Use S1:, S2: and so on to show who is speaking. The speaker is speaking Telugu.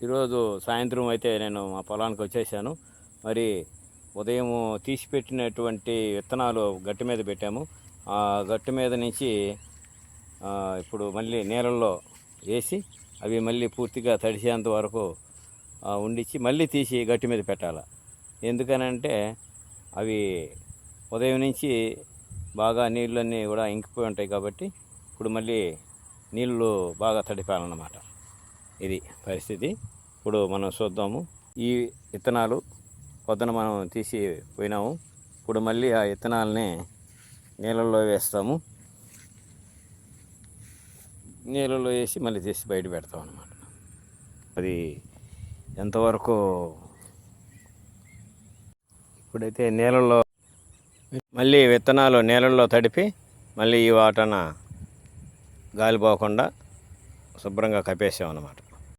S1: ఈరోజు సాయంత్రం అయితే నేను మా పొలానికి వచ్చేసాను. మరి ఉదయం తీసిపెట్టినటువంటి విత్తనాలు గట్టి మీద పెట్టాము. ఆ గట్టి మీద నుంచి ఇప్పుడు మళ్ళీ నీళ్ళల్లో వేసి అవి మళ్ళీ పూర్తిగా తడిసేంత వరకు ఉండిచ్చి మళ్ళీ తీసి గట్టి మీద పెట్టాలి. ఎందుకనంటే అవి ఉదయం నుంచి బాగా నీళ్ళన్నీ కూడా ఇంకిపోయి ఉంటాయి కాబట్టి ఇప్పుడు మళ్ళీ నీళ్ళు బాగా తడిపాలన్నమాట. ఇది పరిస్థితి. ఇప్పుడు మనం చూద్దాము. ఈ విత్తనాలు పొద్దున మనం తీసి పోయినాము. ఇప్పుడు మళ్ళీ ఆ విత్తనాలని నీళ్ళల్లో వేస్తాము. నీళ్ళలో వేసి మళ్ళీ తీసి బయట పెడతాం అన్నమాట. అది ఎంతవరకు ఇప్పుడైతే నీళ్ళల్లో మళ్ళీ విత్తనాలు నీళ్ళల్లో తడిపి మళ్ళీ ఈ వాటన గాలి పోకుండా శుభ్రంగా కప్పేసాం అన్నమాట.